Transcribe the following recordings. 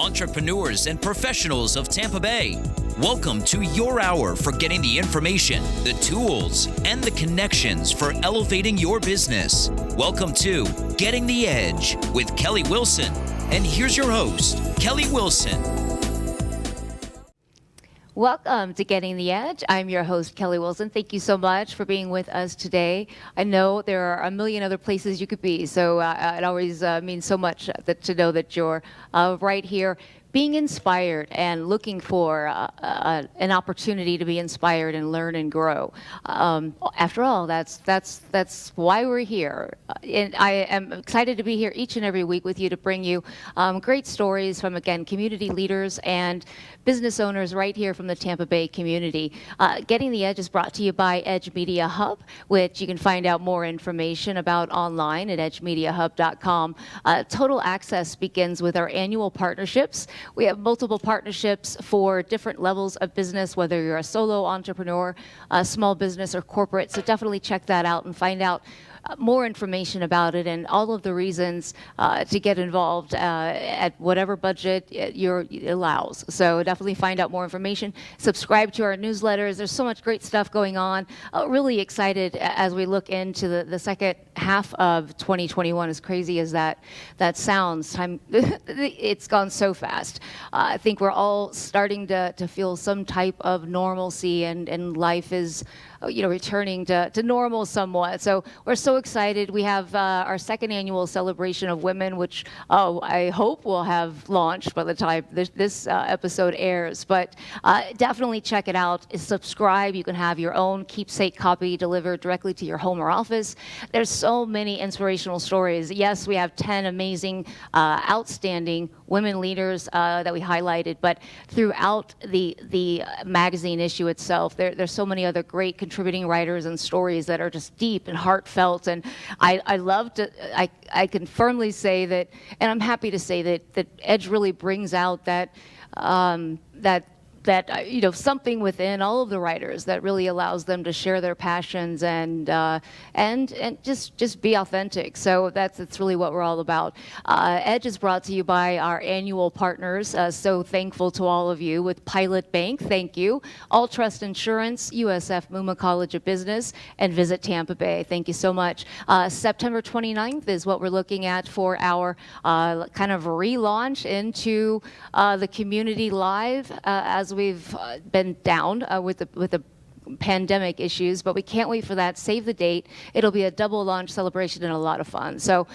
entrepreneurs, and professionals of Tampa Bay. Welcome to your hour for getting the information, the tools, and the connections for elevating your business. Welcome to Getting the Edge with Kelly Wilson. And here's your host, Kelly Wilson. Welcome to Getting the Edge. I'm your host, Kelly Wilson. Thank you so much for being with us today. I know there are a million other places you could be, so it always means so much to know that you're right here being inspired and looking for an opportunity to be inspired and learn and grow. After all, that's why we're here. And I am excited to be here each and every week with you to bring you great stories from, again, community leaders and business owners right here from the Tampa Bay community. Getting the Edge is brought to you by Edge Media Hub, which you can find out more information about online at edgemediahub.com. Total access begins with our annual partnerships. We have multiple partnerships for different levels of business, whether you're a solo entrepreneur, a small business, or corporate. So definitely check that out and find out more information about it and all of the reasons to get involved at whatever budget it allows. So definitely find out more information. Subscribe to our newsletters. There's so much great stuff going on. Really excited as we look into the second half of 2021. As crazy as that sounds, it's gone so fast. I think we're all starting to feel some type of normalcy, and life is returning to normal somewhat. So we're so excited. We have our second annual celebration of women, which I hope will have launched by the time this episode airs. But definitely check it out. Subscribe. You can have your own keepsake copy delivered directly to your home or office. There's so many inspirational stories. Yes, we have 10 amazing, outstanding women leaders that we highlighted, but throughout the magazine issue itself, there's so many other great contributing writers and stories that are just deep and heartfelt. And I can firmly say that, and I'm happy to say that Edge really brings out that something within all of the writers that really allows them to share their passions and just be authentic. So that's really what we're all about. Edge is brought to you by our annual partners. So thankful to all of you with Pilot Bank. Thank you. All Trust Insurance, USF Muma College of Business, and Visit Tampa Bay. Thank you so much. September 29th is what we're looking at for our kind of relaunch into the community live as we've been down with the pandemic issues, but we can't wait for that. Save the date. It'll be a double launch celebration and a lot of fun. So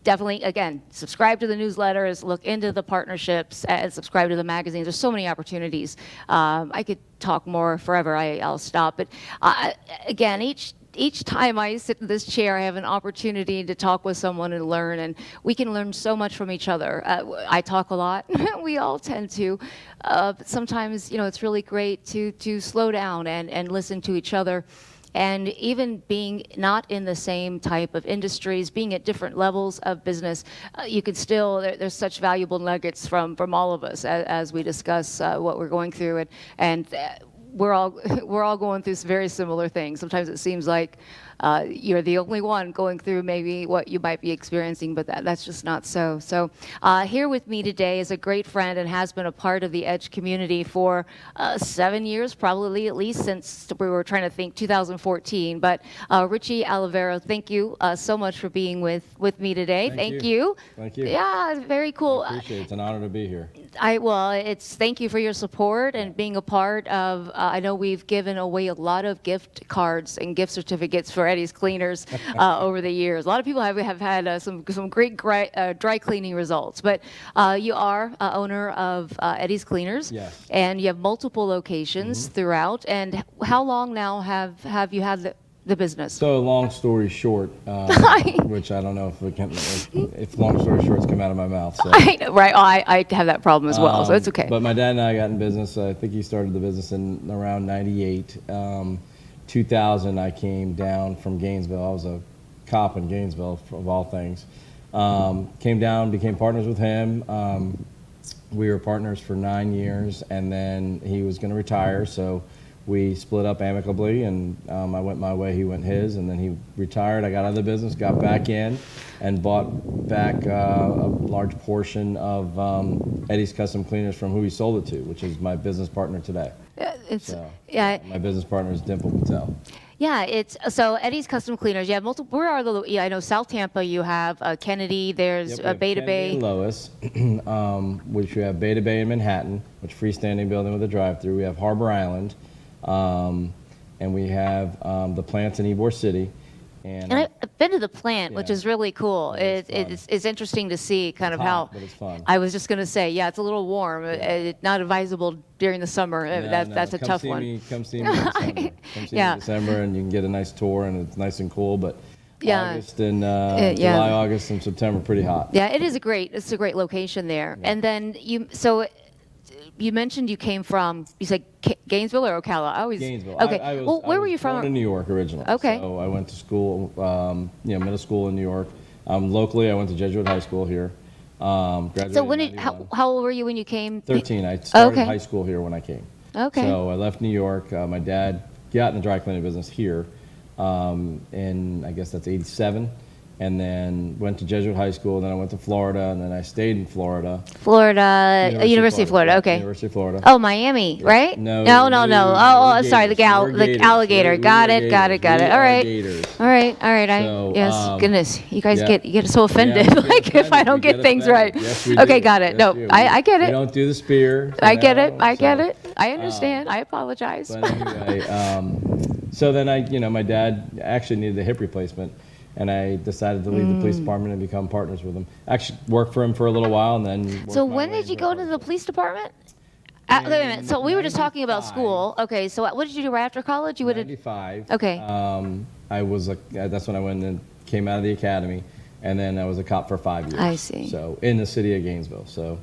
definitely, again, subscribe to the newsletters, look into the partnerships, and subscribe to the magazines. There's so many opportunities. I could talk more forever. I'll stop. But again, each time I sit in this chair, I have an opportunity to talk with someone and learn, and we can learn so much from each other. I talk a lot. We all tend to. But sometimes, it's really great to slow down and listen to each other. And even being not in the same type of industries, being at different levels of business, you can still, there's such valuable nuggets from all of us as we discuss what we're going through. And we're all going through very similar things. Sometimes it seems like you're the only one going through maybe what you might be experiencing, but that's just not so. So here with me today is a great friend and has been a part of the Edge community for 7 years, probably at least since we were trying to think 2014. But Richie Alverio, thank you so much for being with me today. Thank you. Thank you. Yeah, very cool. I appreciate it. It's an honor to be here. Thank you for your support and being a part of, I know we've given away a lot of gift cards and gift certificates for Eddie's Cleaners over the years. A lot of people have had some great dry cleaning results, but you are owner of Eddie's Cleaners. Yes. And you have multiple locations throughout. And how long now have you had the business? So long story short, which I don't know if long story short's come out of my mouth. So. Right, I have that problem as well, so it's okay. But my dad and I got in business. I think he started the business in around 98. 2000, I came down from Gainesville. I was a cop in Gainesville, of all things. Came down, became partners with him. We were partners for 9 years, and then he was going to retire, so we split up amicably, and I went my way, he went his, and then he retired. I got out of the business, got back in, and bought back a large portion of Eddie's Custom Cleaners from who he sold it to, which is my business partner today. My business partner is Dimple Patel. Yeah, it's so Eddie's Custom Cleaners. You have multiple. Where are the? Yeah, I know South Tampa. You have Kennedy. There's Beta Bay. And Lois, which we have Beta Bay in Manhattan, which freestanding building with a drive-through. We have Harbor Island, and we have the plants in Ybor City. And I've been to the plant, which is really cool. Yeah, It's interesting to see kind of how. But it's fun. I was just going to say, yeah, it's a little warm. It's not advisable during the summer. That's a tough one. Come see me in December. Come see me in December, and you can get a nice tour, and it's nice and cool. But August and July, August, and September, pretty hot. Yeah, it's a great location there. Yeah. And then you mentioned you came from, you said Gainesville or Ocala? Gainesville. Okay. Where were you from? I was born in New York originally. Okay. So I went to school, middle school in New York. Locally, I went to Jesuit High School here. Graduated so how old were you when you came? 13. I started high school here when I came. Okay. So I left New York. My dad got in the dry cleaning business here in, I guess that's 87. And then went to Jesuit High School, then I went to Florida, and then I stayed in Florida. University of Florida, okay. University of Florida. Oh, Miami, right? No. Oh, sorry, the alligator. Got it. All right. Goodness, you guys get so offended, like if I don't get things right. Yes, we okay, do. got it. Yes, No, I get it. We don't do the spear. I get it. I understand. I apologize. But anyway, so then my dad actually needed a hip replacement. And I decided to leave the police department and become partners with him. Actually, worked for him for a little while, and then. So when did you go to the police department? Wait a minute. So we were just talking about school. Okay. So what did you do right after college? You would have. 95. Okay. I was that's when I went and came out of the academy, and then I was a cop for 5 years. I see. So in the city of Gainesville. So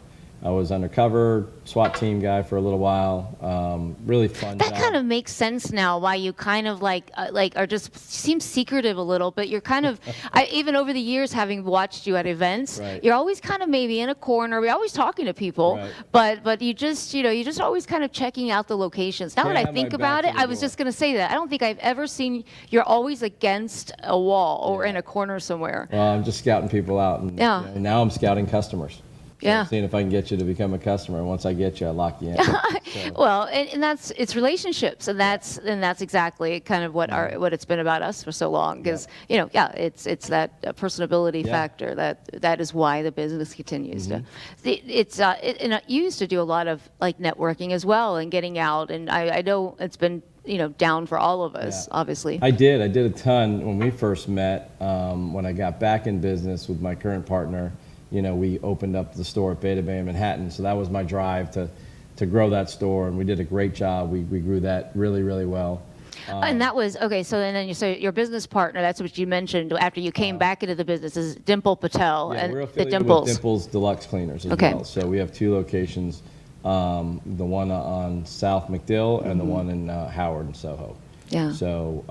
I was undercover SWAT team guy for a little while. Really fun job. That kind of makes sense now. Why you kind of like are just seem secretive a little, but you're kind of. Even over the years, having watched you at events, you're always kind of maybe in a corner. We're always talking to people, but you just always kind of checking out the locations. Now that I think about it, I was just going to say that I don't think I've ever seen you're always against a wall or in a corner somewhere. Well, I'm just scouting people out, and now I'm scouting customers. So seeing if I can get you to become a customer. Once I get you, I lock you in. Well, and it's relationships, and that's exactly kind of what it's been about us for so long. Because it's that personability factor that is why the business continues to. You used to do a lot of like networking as well and getting out, and I know it's been down for all of us, obviously. I did a ton when we first met. When I got back in business with my current partner. We opened up the store at Beta Bay in Manhattan, so that was my drive to grow that store, and we did a great job. We grew that really, really well. And that was, okay, so your business partner, that's what you mentioned after you came back into the business, is Dimple Patel. Yeah, and we're affiliated Dimples. with Dimples Deluxe Cleaners as well. So we have 2 locations, the one on South MacDill and the one in Howard and Soho. Yeah. So,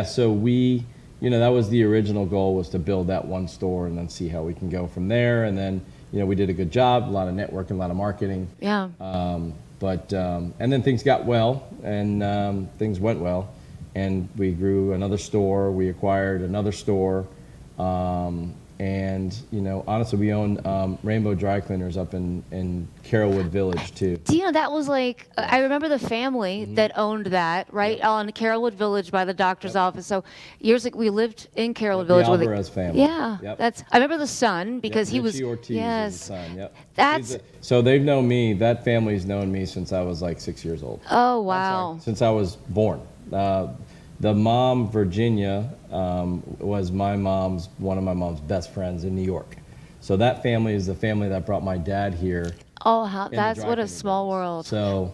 so we... that was the original goal, was to build that one store and then see how we can go from there. And then, we did a good job, a lot of networking, a lot of marketing. Yeah. And then things got well, and things went well. And we grew another store. We acquired another store. And, honestly, we own Rainbow Dry Cleaners up in Carrollwood Village, too. That was like, I remember the family that owned that, right, on Carrollwood Village by the doctor's office. So years ago, we lived in Carrollwood Village. The Alvarez family. Yeah. I remember the son, because he was. Richie Ortiz is the son, That's. So they've known me, that family's known me since I was like 6 years old. Oh, wow. Since I was born. The mom, Virginia, was one of my mom's best friends in New York. So that family is the family that brought my dad here. Oh, that's what a small world. So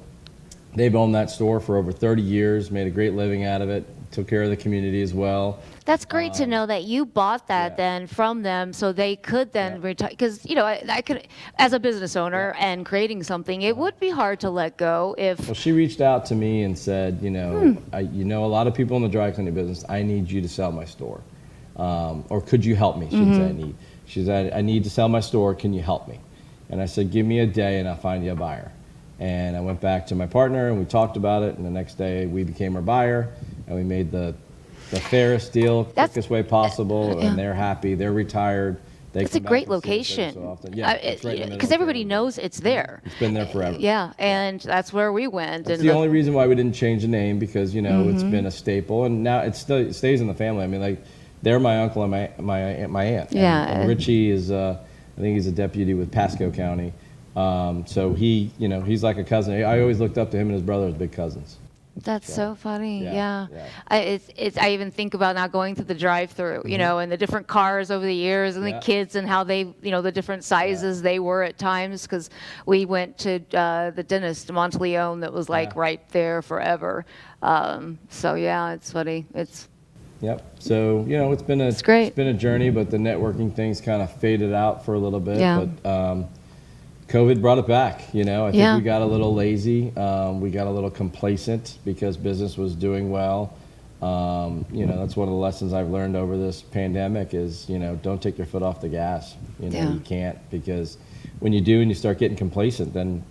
they've owned that store for over 30 years, made a great living out of it, took care of the community as well. That's great to know that you bought that then from them, so they could then retire. Because I could, as a business owner and creating something, it would be hard to let go if. Well, she reached out to me and said, a lot of people in the dry cleaning business. I need you to sell my store, or could you help me? She didn't say I need. She said, I need to sell my store. Can you help me? And I said, give me a day and I'll find you a buyer. And I went back to my partner and we talked about it. And the next day we became our buyer and we made the fairest deal, quickest way possible. And they're happy. They're retired. It's a great location. So often. Yeah, it's right in the middle because of everybody town. knows it's there. It's been there forever. Yeah, and that's where we went. That's and the only reason why we didn't change the name, because it's been a staple, and now it stays in the family. I mean, like, they're my uncle and my aunt. Yeah. And Richie is, I think he's a deputy with Pasco County. So he's like a cousin. I always looked up to him and his brother as big cousins. That's so funny. Yeah. I even think about now going through the drive-through, and the different cars over the years, and the kids and how they, the different sizes they were at times. Because we went to the dentist, Monteleone, that was like right there forever. So yeah, it's funny. Yep. So it's been great. It's been a journey, but the networking thing's kind of faded out for a little bit. Yeah. But COVID brought it back. I think we got a little lazy. We got a little complacent because business was doing well. That's one of the lessons I've learned over this pandemic is, don't take your foot off the gas. You can't, because when you do and you start getting complacent, then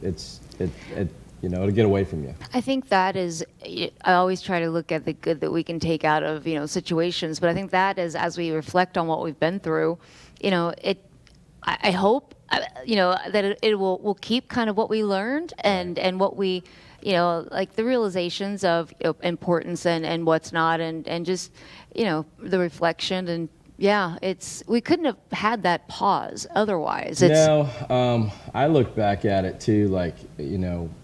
it'll get away from you. I think that is, I always try to look at the good that we can take out of, situations, but I think that is, as we reflect on what we've been through, I hope, that it will keep kind of what we learned and what we, like the realizations of importance and what's not, and just, the reflection. And we couldn't have had that pause otherwise. I look back at it too, like,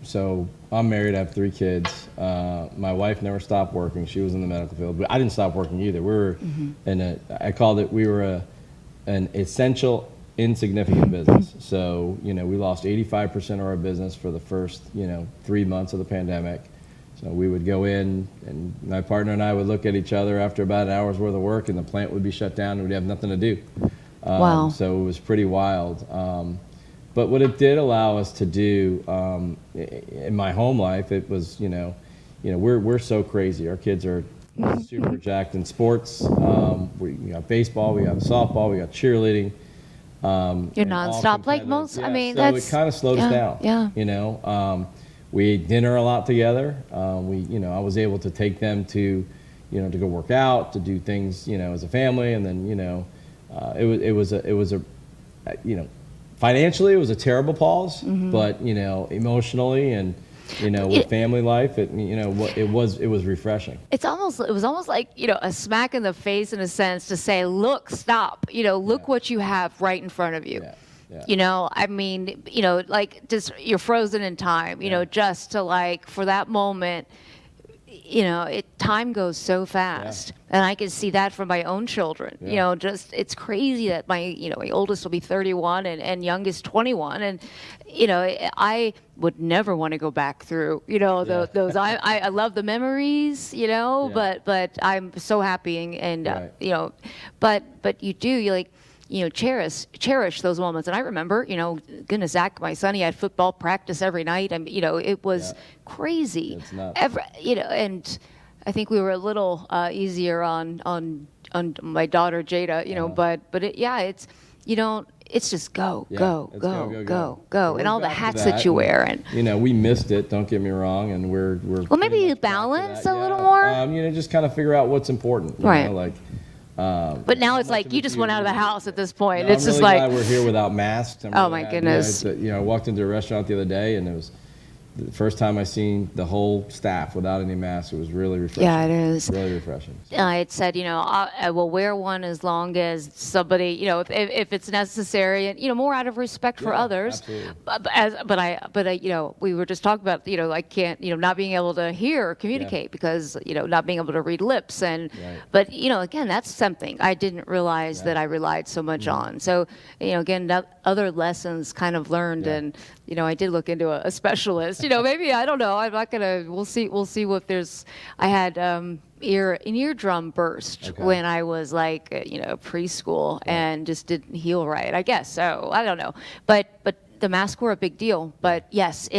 so I'm married, I have 3 kids. My wife never stopped working. She was in the medical field, but I didn't stop working either. We were we were an essential insignificant business. So, we lost 85% of our business for the first, 3 months of the pandemic. So we would go in, and my partner and I would look at each other after about an hour's worth of work, and the plant would be shut down, and we'd have nothing to do. Wow. So it was pretty wild. But what it did allow us to do in my home life, it was, we're so crazy. Our kids are super jacked in sports. We got baseball, we got softball, we got cheerleading. You're nonstop, like most. Yeah. I mean, so it kind of slowed us down. Yeah. We ate dinner a lot together. I was able to take them to go work out, to do things, as a family, and then, it was a financially it was a terrible pause, but emotionally and with family life, it was refreshing. It was almost like, a smack in the face in a sense to say, look, stop, look what you have right in front of you. Yeah. I mean, like just you're frozen in time, just to like for that moment, time goes so fast. And I can see that from my own children. Just it's crazy that my oldest will be 31 and youngest 21, and I would never want to go back through those. I love the memories, but I'm so happy and but you like cherish those moments. And I remember, goodness, Zach, my son, he had football practice every night. I mean, it was crazy. It's nuts. And I think we were a little easier on my daughter Jada, but it's just go, and all the hats that you wear. And we missed it. Don't get me wrong, and we're well, maybe you balance a little more. Just kind of figure out what's important. Right. But now it's like you just went out of the house at this point. No, it's I'm just really like glad we're here without masks. Oh my goodness! I walked into a restaurant the other day, and it was the first time I seen the whole staff without any masks. It was really refreshing. Yeah, it is. Really refreshing. It said, I will wear one as long as somebody, if it's necessary, and more out of respect for others. Absolutely. But I, we were just talking about, I can't, not being able to hear or communicate because, not being able to read lips, and but again, that's something I didn't realize that I relied so much on. So, again, other lessons kind of learned, and I did look into a specialist. Maybe, I don't know. I'm not gonna. We'll see what there's. I had an eardrum burst when I was like preschool and just didn't heal right. I guess so. I don't know. But the masks were a big deal. But yes,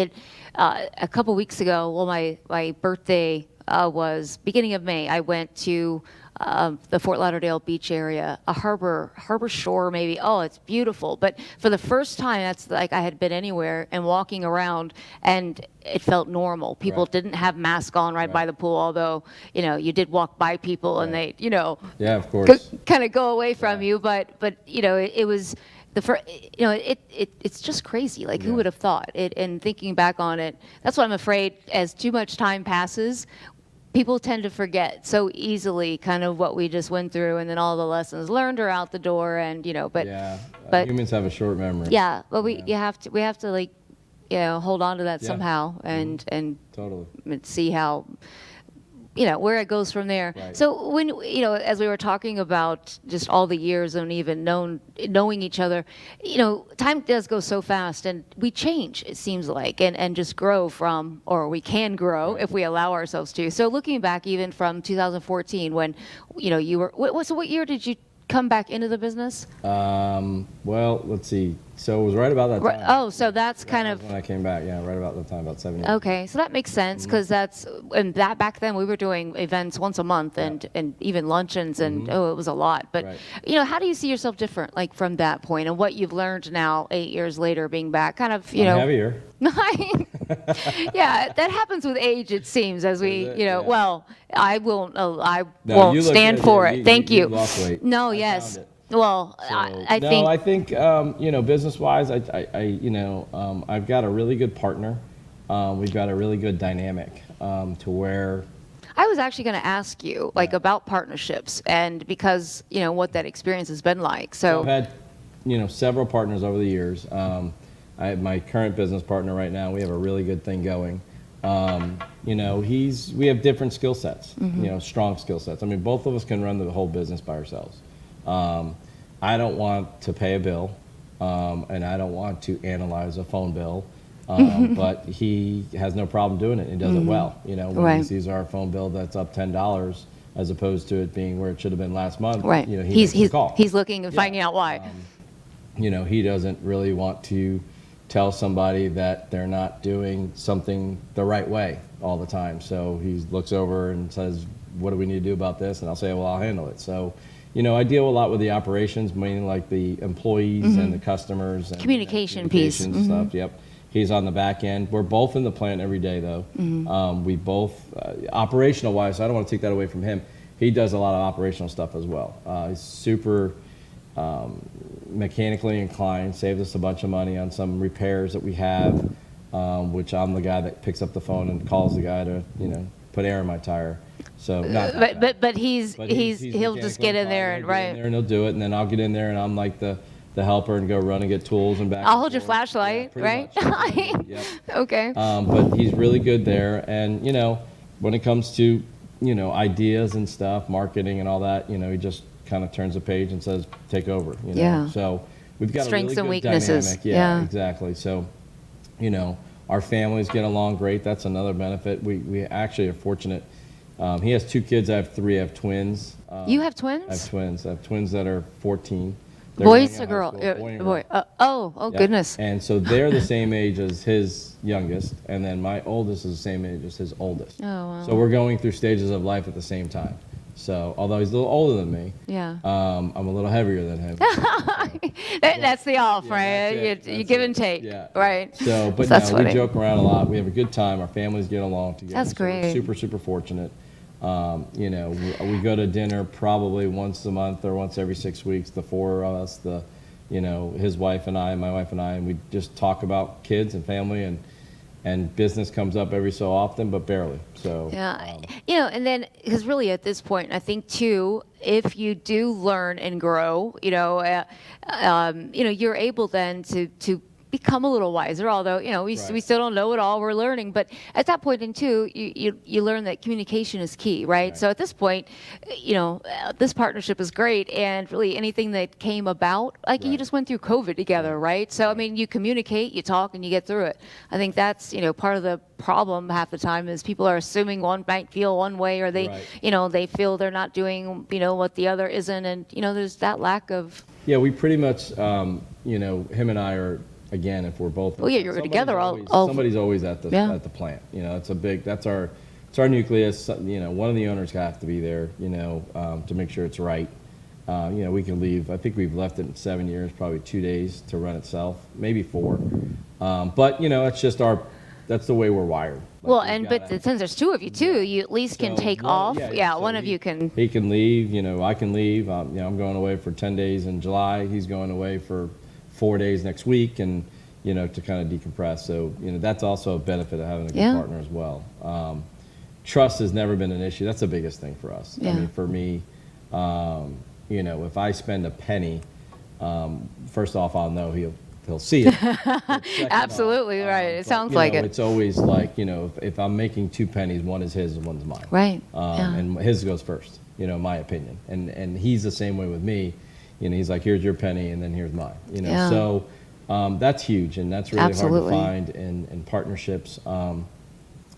a couple weeks ago. Well, my birthday was beginning of May. I went to the Fort Lauderdale beach area, a harbor shore maybe. Oh, it's beautiful. But for the first time, that's like I had been anywhere and walking around, and it felt normal. People Right. didn't have masks on right by Right. the pool, although, you did walk by people and Right. they, Yeah, of course. kind of go away from Yeah. you. But it was the first, it's just crazy. Like, who Yeah. would have thought it? And thinking back on it, that's what I'm afraid, as too much time passes, people tend to forget so easily kind of what we just went through, and then all the lessons learned are out the door, and but Yeah, but humans have a short memory. yeah, but we Yeah. we have to, like, hold on to that Yeah. somehow, and Totally. see how where it goes from there. Right. So when as we were talking about just all the years and even knowing each other, time does go so fast, and we change, it seems like, and just grow from, or we can grow if we allow ourselves to. So looking back, even from 2014, when you were what year did you come back into the business? Well, let's see. So it was right about that time. Oh, so that's kind That of was when I came back. Yeah, right about the time, about 7 years. okay. So that makes sense, because and that back then we were doing events once a month, and even luncheons, and it was a lot. But Right. how do you see yourself different, like, from that point, and what you've learned now 8 years later, being back, kind of I'm heavier. Yeah, that happens with age, it seems, as we, Is it? Yeah. Well, I won't No, won't you look stand good. for Yeah, it. Thank you you. lost weight. No, I yes. found it. Well, So, I think I think business-wise, I've got a really good partner. We've got a really good dynamic to where. I was actually going to ask you, like, about partnerships, and because what that experience has been like. So I've had, several partners over the years. I have my current business partner right now. We have a really good thing going. We have different skill sets, strong skill sets. I mean, both of us can run the whole business by ourselves. I don't want to pay a bill, and I don't want to analyze a phone bill, but he has no problem doing it. He does it well. When he sees our phone bill that's up $10 as opposed to it being where it should have been last month, right, he makes the call. he's looking and finding out why. He doesn't really want to tell somebody that they're not doing something the right way all the time. So he looks over and says, what do we need to do about this? And I'll say, well, I'll handle it. So, I deal a lot with the operations, mainly like the employees and the customers. And, Communication piece. and stuff, yep. He's on the back end. We're both in the plant every day, though. We both, operational wise, so I don't want to take that away from him. He does a lot of operational stuff as well. He's super mechanically inclined, saved us a bunch of money on some repairs that we have, which I'm the guy that picks up the phone and calls the guy to, put air in my tire. So, but he'll just get in there and in there and he'll do it, and then I'll get in there and I'm like the helper and go run and get tools and back. I'll and hold your forth. flashlight, Yeah, right? pretty much. Yep. Okay. But he's really good there, and when it comes to ideas and stuff, marketing and all that, he just kind of turns the page and says, take over. Yeah. So we've got Strengths a and really good weaknesses. dynamic. Yeah. Exactly. So, our families get along great. That's another benefit. We actually are fortunate. He has 2 kids. I have 3. I have twins. You have twins? I have twins. I have twins that are 14. They're Boys going or to high girl? school, boy and girl. Oh, Yeah. goodness. And so they're the same age as his youngest, and then my oldest is the same age as his oldest. Oh, wow. So we're going through stages of life at the same time. So although he's a little older than me, Yeah. I'm a little heavier than him. That's the off, Yeah, right? that's it. You That's give it. and take, Yeah. right? So, but That's no, we funny. joke around a lot. We have a good time. Our families get along together. That's So we're great. super, super fortunate. We go to dinner probably once a month or once every 6 weeks. The 4 of us, his wife and I, my wife and I, and we just talk about kids and family, and business comes up every so often, but barely. So Yeah, and then, because really at this point, I think too, if you do learn and grow, you're able then to become a little wiser. Although we still don't know it all, we're learning. But at that point in too, you learn that communication is key, right? So at this point, this partnership is great, and really anything that came about, like you just went through COVID together, right? So I mean, you communicate, you talk, and you get through it. I think that's part of the problem half the time is people are assuming one might feel one way, or they they feel they're not doing what the other isn't, and there's that lack of. Yeah, we pretty much him and I are. Again, if we're both, you're together all somebody's always at the plant. That's it's our nucleus. One of the owners have to be there, to make sure it's right. We can leave. I think we've left it in 7 years, probably 2 days to run itself, maybe 4. But it's just that's the way we're wired. Well, but since there's 2 of you too, you at least can take off. So one of you can. He can leave. I can leave. I'm going away for 10 days in July. He's going away for 4 days next week, and to kind of decompress. So that's also a benefit of having a good partner as well. Trust has never been an issue. That's the biggest thing for us. Yeah. I mean, for me. If I spend a penny, first off, I'll know he'll see it. Absolutely, right. It sounds like it. It's always like, if I'm making 2 pennies, one is his and one's mine. Right. And his goes first, in my opinion. And he's the same way with me. He's like, here's your penny, and then here's mine. So that's huge, and that's really Absolutely. hard to find in partnerships.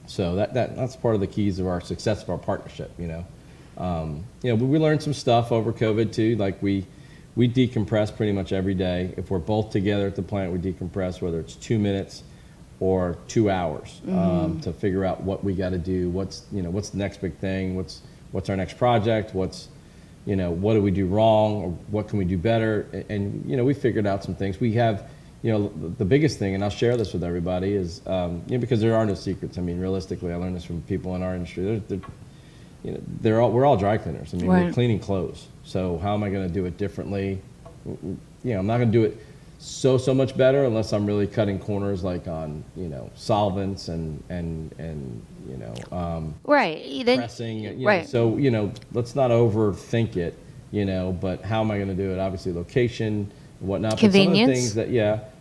So that's part of the keys of our success of our partnership. We learned some stuff over COVID too. Like we decompress pretty much every day. If we're both together at the plant, we decompress, whether it's 2 minutes or 2 hours, to figure out what we got to do. What's the next big thing? What's our next project? What do we do wrong, or what can we do better? And we figured out some things. We have, the biggest thing, and I'll share this with everybody, is because there are no secrets. I mean, realistically, I learned this from people in our industry. We're all dry cleaners. I mean, Right. We're cleaning clothes. So how am I going to do it differently? I'm not going to do it so much better unless I'm really cutting corners, like on solvents and Right. Then, pressing. right. So let's not overthink it. But how am I going to do it? Obviously, location, and whatnot. Convenience. But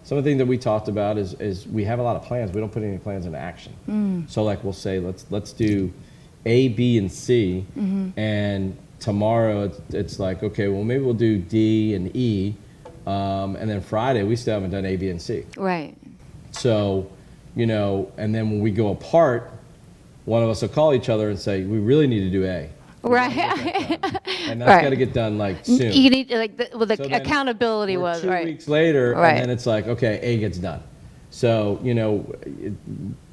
some of the things that we talked about is we have a lot of plans. We don't put any plans into action. So like we'll say let's do A, B, and C, and tomorrow it's like, okay, well maybe we'll do D and E, and then Friday we still haven't done A, B, and C. Right. So, and then when we go apart, one of us will call each other and say, we really need to do A. Right. And that's Right. got to get done like soon. You need the So then accountability we're was 2 right. weeks later, Right. and then it's like, okay, A gets done. So,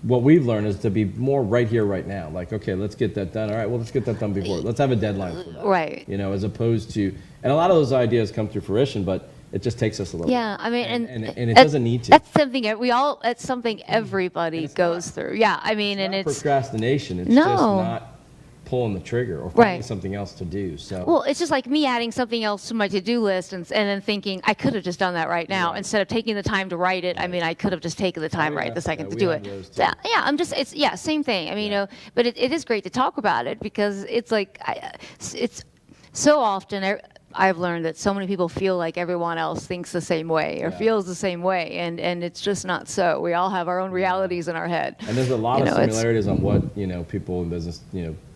what we've learned is to be more right here, right now. Like, okay, let's get that done. All right, well, let's get that done before. Let's have a deadline for that. Right. As opposed to, and a lot of those ideas come to fruition, but it just takes us a little. Yeah, I mean, and it doesn't need to. That's something that's something everybody goes through. Yeah, I mean, It's not it's procrastination. It's No. just not pulling the trigger or finding Right. something else to do. So. well, it's just like me adding something else to my to-do list and then thinking I could have just done that right now Right. instead of taking the time to write it. I mean, I could have just taken the time right the second Yeah, to we do have it. those too. So, yeah, same thing. I mean, but it is great to talk about it because it's like it's so often. I've learned that so many people feel like everyone else thinks the same way or feels the same way, and it's just not so. We all have our own realities in our head. And there's a lot of it's- similarities on what people in business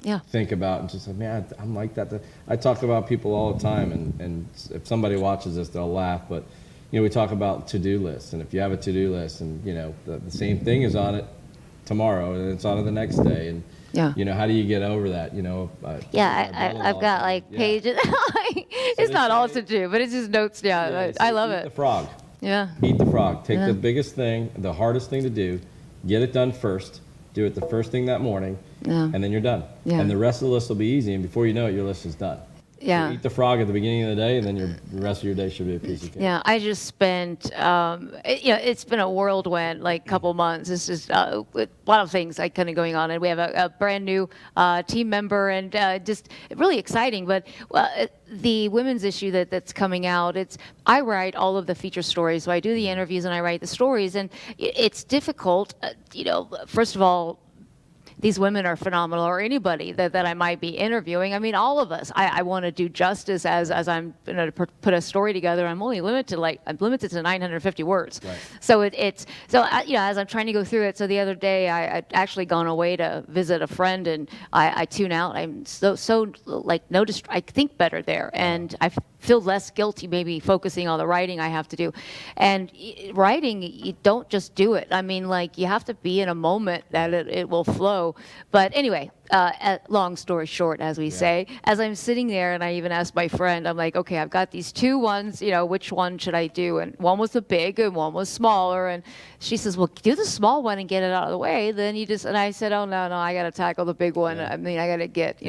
Yeah. think about, and just like, man, I'm like that. I talk about people all the time, and if somebody watches this, they'll laugh. But we talk about to-do lists, and if you have a to-do list, and the same thing is on it tomorrow, and it's on it the next day, and Yeah. how do you get over that? Yeah, I've got like pages. It's not all to do, but it's just notes down. Yeah, I love eat it. the frog. Yeah. Eat the frog. Take the biggest thing, the hardest thing to do, get it done first. Do it the first thing that morning, and then you're done. Yeah. And the rest of the list will be easy, and before you know it, your list is done. Yeah. So eat the frog at the beginning of the day, and then the rest of your day should be a piece of cake. Yeah, I just spent, it's been a whirlwind, like, couple months. It's just a lot of things like kind of going on, and we have a brand new team member, and just really exciting. But the women's issue that's coming out, I write all of the feature stories, so I do the interviews and I write the stories, and it's difficult. First of all, these women are phenomenal, or anybody that I might be interviewing. I mean, all of us. I want to do justice as I'm to put a story together. I'm only limited to 950 words. Right. So as I'm trying to go through it. So the other day I'd actually gone away to visit a friend, and I tune out. I'm so like I think better there, and I feel less guilty maybe focusing on the writing I have to do. And writing, you don't just do it. I mean, like, you have to be in a moment that it will flow. But anyway, long story short, as we say, as I'm sitting there, and I even asked my friend, I'm like, okay, I've got these two ones, which one should I do? And one was the big and one was smaller. And she says, well, do the small one and get it out of the way. Then and I said, oh, no, I got to tackle the big one. I mean, I got to get,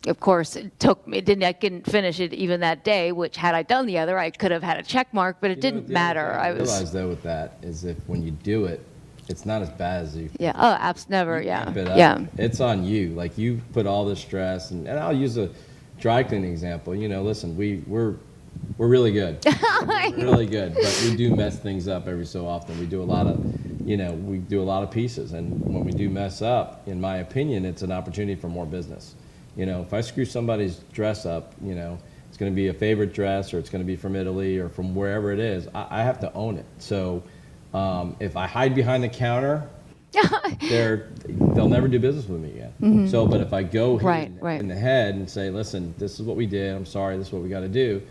of course, it took me, I couldn't finish it even that day, which had I done the other, I could have had a check mark, but it didn't matter. I realized, though, with that is if when you do it, it's not as bad as you think. Yeah. Oh, never. Yeah. Yeah. It's on you. Like, you put all this stress, and I'll use a dry cleaning example. Listen, we're really good. We're really good, but we do mess things up every so often. We do a lot of pieces, and when we do mess up, in my opinion, it's an opportunity for more business. If I screw somebody's dress up, it's going to be a favorite dress, or it's going to be from Italy or from wherever it is. I have to own it. So if I hide behind the counter, they'll never do business with me again. Mm-hmm. So, but if I go in the head and say, listen, this is what we did. I'm sorry, this is what we got to do.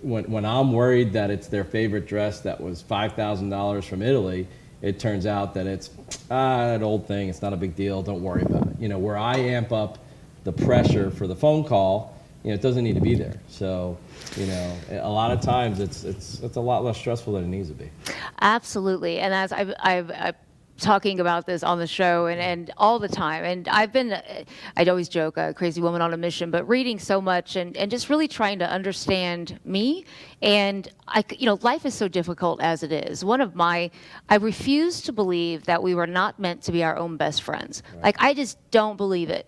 When I'm worried that it's their favorite dress that was $5,000 from Italy, it turns out that it's that old thing. It's not a big deal. Don't worry about it. Where I amp up the pressure for the phone call, it doesn't need to be there. So, a lot of times it's a lot less stressful than it needs to be. Absolutely. And as I've talking about this on the show and all the time. And I'd always joke, a crazy woman on a mission, but reading so much and just really trying to understand me. And life is so difficult as it is. I refuse to believe that we were not meant to be our own best friends. Right. Like, I just don't believe it.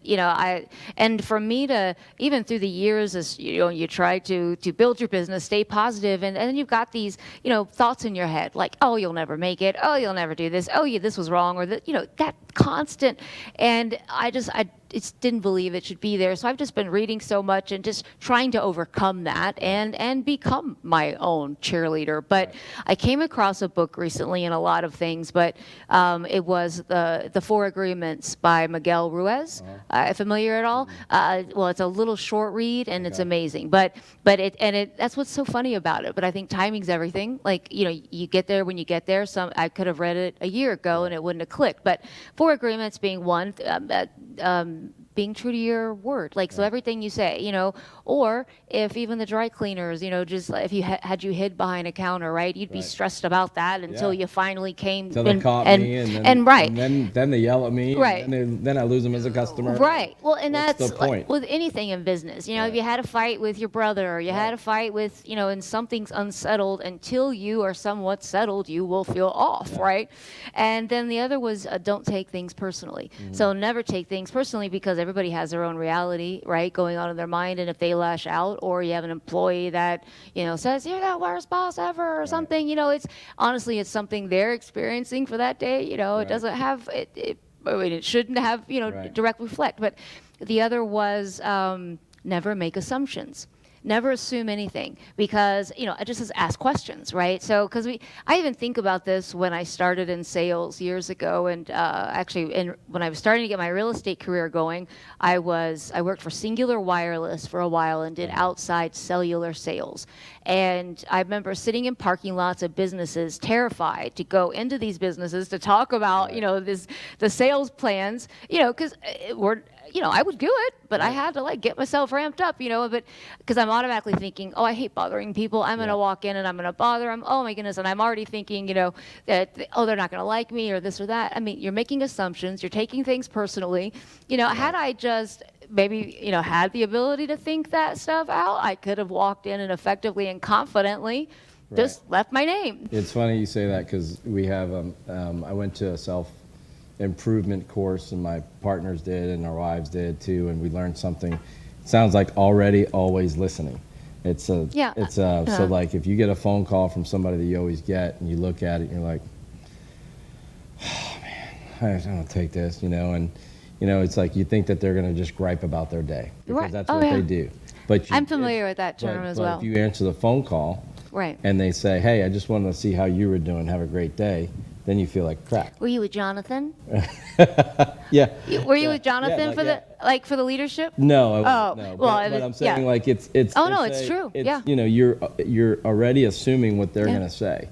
And for me to, even through the years, as you try to build your business, stay positive, and then you've got these, thoughts in your head, like, oh, you'll never make it. Oh, you'll never do this. Oh, yeah, this was wrong, or that, that constant. And I just didn't believe it should be there. So I've just been reading so much and just trying to overcome that and become my own cheerleader. But I came across a book recently, and a lot of things, but it was the 4 Agreements by Miguel Ruiz. Familiar at all? Well, it's a little short read, and it's amazing. But that's what's so funny about it. But I think timing's everything. Like, you get there when you get there. I could have read it a year ago and it wouldn't have clicked. But 4 Agreements being one, being true to your word, like, so everything you say, or if even the dry cleaners, just if you had you hid behind a counter, right, you'd be stressed about that until you finally came. Until they caught me, and then they yell at me, right? And then I lose them as a customer, right? Well, and what's that's the point? Like, with anything in business, if you had a fight with your brother, or you had a fight with, and something's unsettled, until you are somewhat settled, you will feel off, right? And then the other was don't take things personally. Mm-hmm. So never take things personally, because everybody has their own reality, right, going on in their mind. And if they lash out, or you have an employee that, says, you're the worst boss ever, or something, it's honestly, it's something they're experiencing for that day. It doesn't have, it shouldn't have, direct reflect. But the other was never make assumptions. Never assume anything, because, I just ask questions, right? So, because I even think about this when I started in sales years ago, and when I was starting to get my real estate career going, I worked for Singular Wireless for a while and did outside cellular sales. And I remember sitting in parking lots of businesses, terrified to go into these businesses to talk about, the sales plans, because I would do it, but I had to get myself ramped up, but because I'm automatically thinking, oh, I hate bothering people. I'm going to walk in and I'm going to bother them. Oh my goodness. And I'm already thinking, that, they're not going to like me, or this or that. I mean, you're making assumptions. You're taking things personally. Had I just maybe, had the ability to think that stuff out, I could have walked in and effectively and confidently just left my name. It's funny you say that, because we have, I went to a self-improvement course, and my partners did, and our wives did too, and we learned something. It sounds like always listening. So like, if you get a phone call from somebody that you always get, and you look at it and you're like, oh man, I don't take this, and it's like you think that they're going to just gripe about their day, because that's what they do. But I'm familiar with that term as well. If you answer the phone call, and they say, hey, I just wanted to see how you were doing, have a great day, then you feel like crap. Were you with Jonathan? Yeah. Were you with Jonathan for the leadership? No, Oh, no. well, but I'm saying like it's. Oh no, it's true. Yeah. You know, you're already assuming what they're gonna say,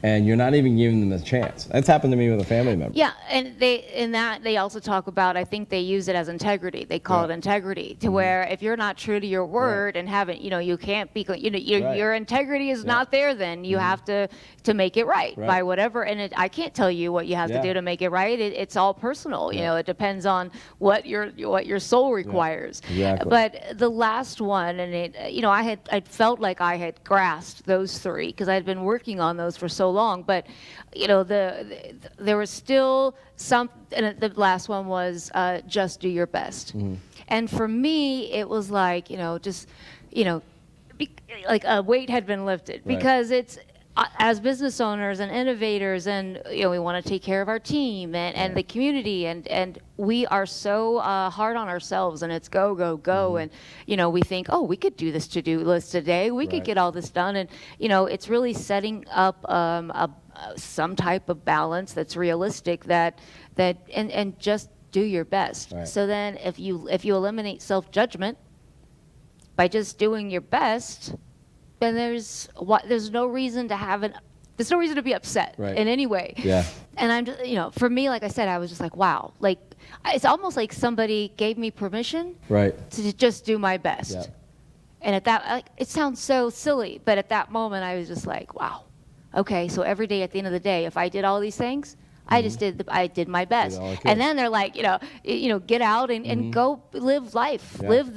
and you're not even giving them a chance. That's happened to me with a family member. Yeah, and they also talk about, I think they use it as integrity. They call it integrity, to where if you're not true to your word and haven't, you can't be, your integrity is not there, then you have to make it right by whatever. And I can't tell you what you have to do to make it right. It's all personal. You know, it depends on what your soul requires. Exactly. But the last one, and I felt like I had grasped those three because I'd been working on those for so long. But there was still some, and the last one was just do your best. And for me, it was like, like a weight had been lifted, because it's, as business owners and innovators, and we want to take care of our team and the community, and we are so hard on ourselves, and it's go, go, go, and we think, oh, we could do this to-do list today, we could get all this done, and it's really setting up some type of balance that's realistic, and just do your best. So then if you eliminate self-judgment by just doing your best, then there's no reason to be upset in any way. Yeah. And I'm just, for me, like I said, I was just like, wow, like it's almost like somebody gave me permission to just do my best. Yeah. And at that, like, it sounds so silly, but at that moment I was just like, wow, okay, so every day at the end of the day, if I did all these things, I did my best. And then they're like, get out and go live life, live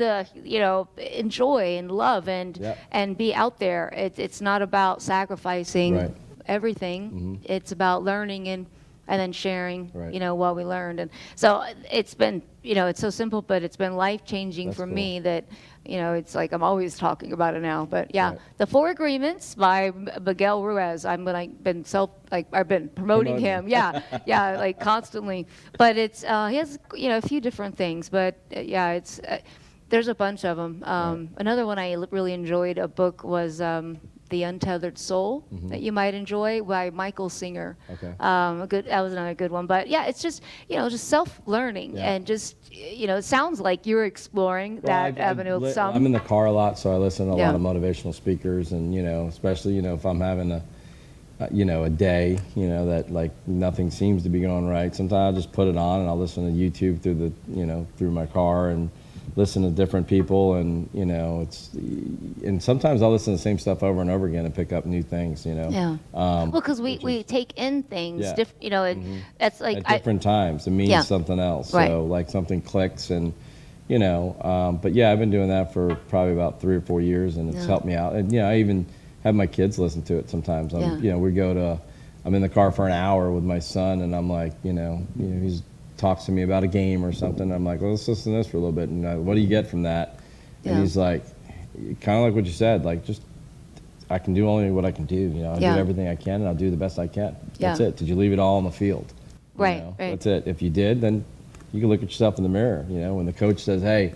enjoy and love and be out there. It's not about sacrificing everything. It's about learning and then sharing, what we learned. And so it's been, it's so simple, but it's been life-changing for me that, it's like I'm always talking about it now. But The Four Agreements by Miguel Ruiz. I've been promoting him. Like constantly. But it's he has a few different things. But it's there's a bunch of them. Another one I really enjoyed, a book, was The Untethered Soul, that you might enjoy, by Michael Singer. Okay. That was another good one. But it's just just self-learning and just it sounds like you're exploring that avenue. I'm in the car a lot, so I listen to a lot of motivational speakers, and especially if I'm having a day that like nothing seems to be going right. Sometimes I'll just put it on and I'll listen to YouTube through my car and listen to different people, and and sometimes I'll listen to the same stuff over and over again and pick up new things. Well, because we take in things, that's like at different times. It means something else. So like something clicks, and but I've been doing that for probably about 3 or 4 years, and it's helped me out. And I even have my kids listen to it sometimes. I'm in the car for an hour with my son, and I'm like, he's talks to me about a game or something. I'm like, well, let's listen to this for a little bit. And what do you get from that? And he's like, kind of like what you said, like, just, I can do only what I can do. I'll do everything I can, and I'll do the best I can. That's it. Did you leave it all on the field? Right. That's it. If you did, then you can look at yourself in the mirror. When the coach says, hey,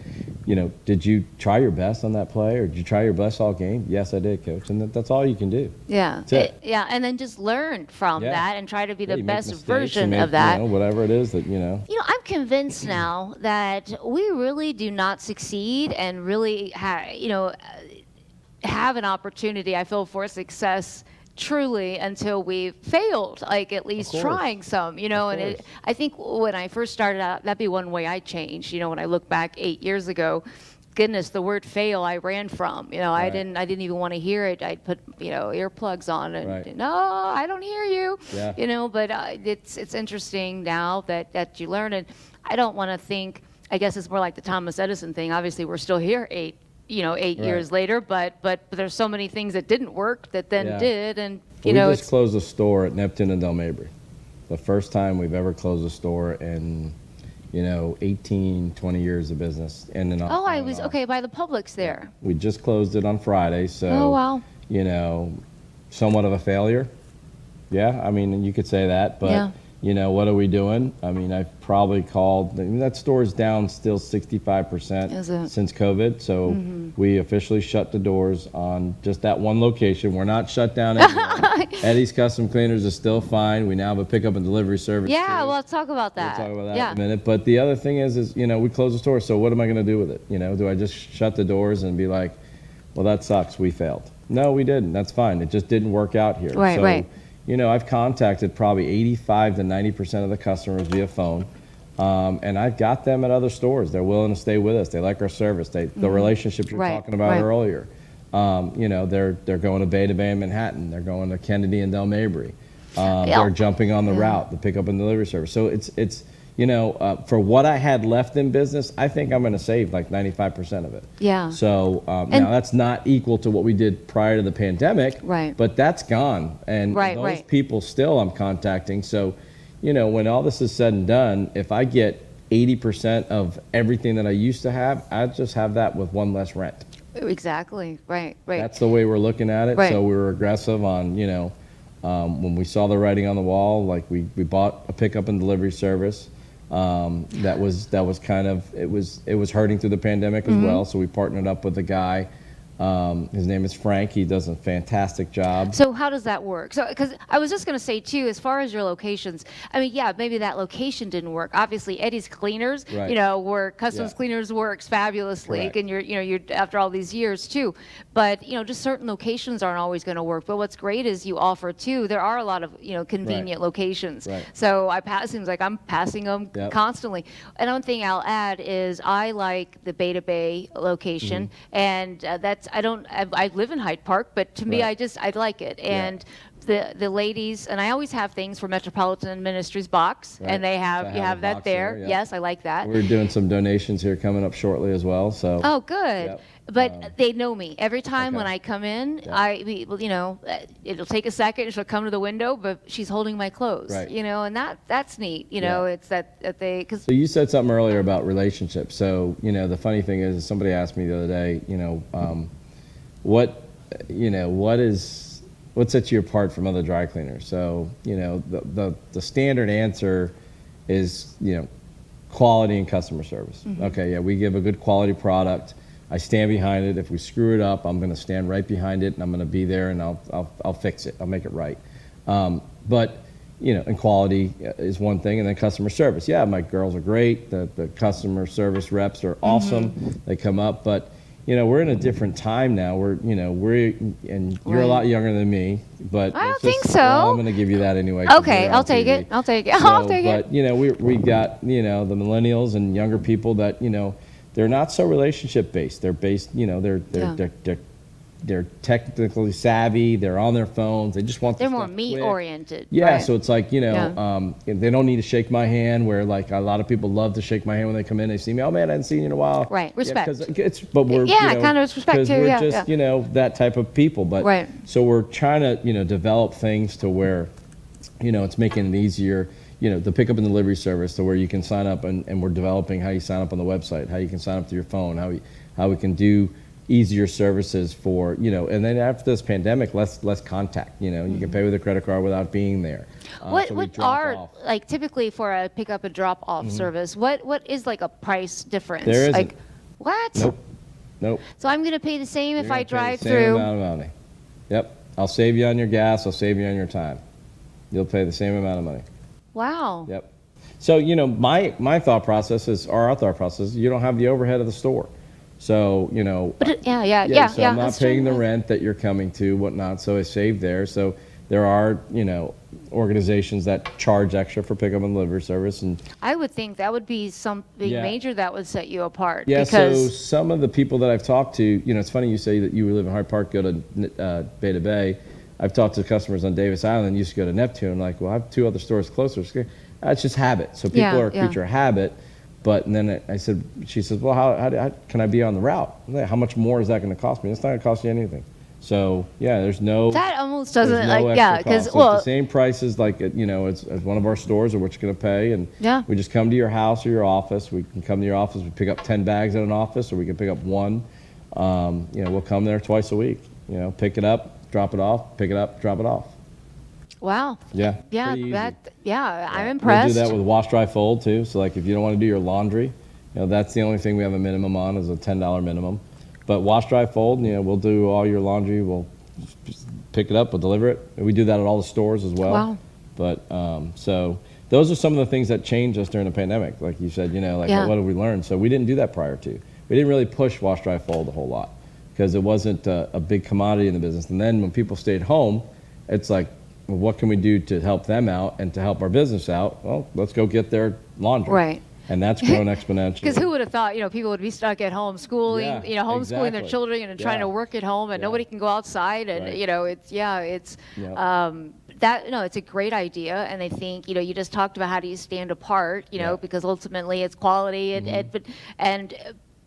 did you try your best on that play, or did you try your best all game? Yes, I did, coach. And that's all you can do. Yeah. That's it. And then just learn from that and try to be the best version of that. Whatever it is that, I'm convinced now that we really do not succeed and really have an opportunity, I feel, for success truly until we failed, like at least trying some, and I think when I first started out, that'd be one way I changed, when I look back 8 years ago, goodness, the word fail I ran from, I didn't even want to hear it. I'd put, earplugs on and no, I don't hear you, but it's interesting now that you learn, and I don't want to think, I guess it's more like the Thomas Edison thing. Obviously we're still here 8 years later, but there's so many things that didn't work that then did, and we just closed a store at Neptune and Del Mabry. The first time we've ever closed a store in 18, 20 years of business. And then I was by the Publix there. We just closed it on Friday, so somewhat of a failure. Yeah, I mean, you could say that, but what are we doing? I mean, I've probably called, that store's down still 65% since COVID. So we officially shut the doors on just that one location. We're not shut down anymore. Eddie's Custom Cleaners is still fine. We now have a pickup and delivery service. Yeah, well, let's talk about that. We'll talk about that in a minute. But the other thing is, we close the store. So what am I going to do with it? Do I just shut the doors and be like, well, that sucks, we failed? No, we didn't. That's fine. It just didn't work out here. Right. I've contacted probably 85 to 90% of the customers via phone, and I've got them at other stores. They're willing to stay with us. They like our service. The relationships you're talking about earlier. They're going to Bay in Manhattan. They're going to Kennedy and Del Mabry. They're jumping on the route, the pickup and delivery service. So it's for what I had left in business, I think I'm going to save like 95% of it. Yeah. So now that's not equal to what we did prior to the pandemic. Right. But that's gone. And those people still I'm contacting. So, when all this is said and done, if I get 80% of everything that I used to have, I just have that with one less rent. Exactly. Right. That's the way we're looking at it. Right. So we were aggressive on, when we saw the writing on the wall, like we bought a pickup and delivery service. That was kind of, it was hurting through the pandemic as well. So we partnered up with a guy. His name is Frank. He does a fantastic job. So how does that work? So, because I was just going to say too, as far as your locations, I mean, yeah, maybe that location didn't work. Obviously, Eddie's Cleaners, where Customs Cleaners works fabulously, and you're after all these years too. But just certain locations aren't always going to work. But what's great is you offer too. There are a lot of convenient locations. Right. So seems like I'm passing them constantly. Another thing I'll add is I like the Bay location, and I live in Hyde Park, but to me, I like it. And the ladies, and I always have things for Metropolitan Ministries box, and you have that there. Yes, I like that. We're doing some donations here coming up shortly as well. So. Oh, good. But they know me. Every time when I come in, it'll take a second. She'll come to the window, but she's holding my clothes. Right. And that's neat. It's that they. So you said something earlier about relationships. So the funny thing is, somebody asked me the other day, what sets you apart from other dry cleaners? So the standard answer is quality and customer service. Okay, we give a good quality product. I stand behind it. If we screw it up, I'm going to stand right behind it, and I'm going to be there, and I'll fix it. I'll make it right. But and quality is one thing, and then customer service. Yeah, my girls are great. The customer service reps are awesome. They come up, but we're in a different time now. And you're a lot younger than me, but I don't think so. Well, I'm going to give you that anyway. Okay, I'll take it. I'll take it. But we got the millennials and younger people that they're not so relationship based. They're based, they're technically savvy. They're on their phones. They just want. They're more meat oriented. Yeah, right? So it's like they don't need to shake my hand. Where like a lot of people love to shake my hand when they come in. They see me. Oh man, I haven't seen you in a while. Right, respect. But we're kind of respect too. We're just that type of people. But so we're trying to develop things to where it's making it easier. The pickup and delivery service to where you can sign up, and we're developing how you sign up on the website, how you can sign up to your phone, how we can do easier services for, and then after this pandemic, less contact, you can pay with a credit card without being there. What are, like typically for a pickup and drop off service, what is like a price difference? There isn't. Like, what? Nope. So I'm going to pay the same if I drive through? Same amount of money. Yep. I'll save you on your gas. I'll save you on your time. You'll pay the same amount of money. Wow. Yep. So, my thought process is, or our thought process, you don't have the overhead of the store. So, But so I'm not paying the rent that you're coming to, whatnot, so I save there. So there are, organizations that charge extra for pickup and delivery service. And I would think that would be something major that would set you apart. Yeah, because so some of the people that I've talked to, it's funny you say that you live in Hyde Park, go to Bay to Bay. I've talked to customers on Davis Island, used to go to Neptune. I'm like, well, I have 2 other stores closer. It's just habit. So people are a creature of habit. But and then she says, well, how can I be on the route? How much more is that going to cost me? It's not going to cost you anything. So there's no. That almost doesn't because it's the same price as like it's one of our stores or what you're going to pay, and we just come to your house or your office. We can come to your office. We pick up 10 bags at an office, or we can pick up 1. We'll come there twice a week. Pick it up, drop it off, pick it up, drop it off. Wow. Yeah. Yeah, pretty easy. I'm Yeah. impressed. We'll do that with wash, dry, fold too. So like if you don't want to do your laundry, that's the only thing we have a minimum on is a $10 minimum. But wash, dry, fold, we'll do all your laundry. We'll just pick it up, we'll deliver it. And we do that at all the stores as well. Wow. But so those are some of the things that changed us during the pandemic. Like you said, what did we learn? So we didn't do that prior to. We didn't really push wash, dry, fold a whole lot because it wasn't a big commodity in the business. And then when people stayed home, it's like, well, what can we do to help them out and to help our business out? Well, let's go get their laundry. Right. And that's grown exponentially. Because who would have thought, people would be stuck at home schooling, homeschooling their exactly. children and trying to work at home, and nobody can go outside, and Right. it's it's a great idea, and I think you just talked about how do you stand apart, because ultimately it's quality,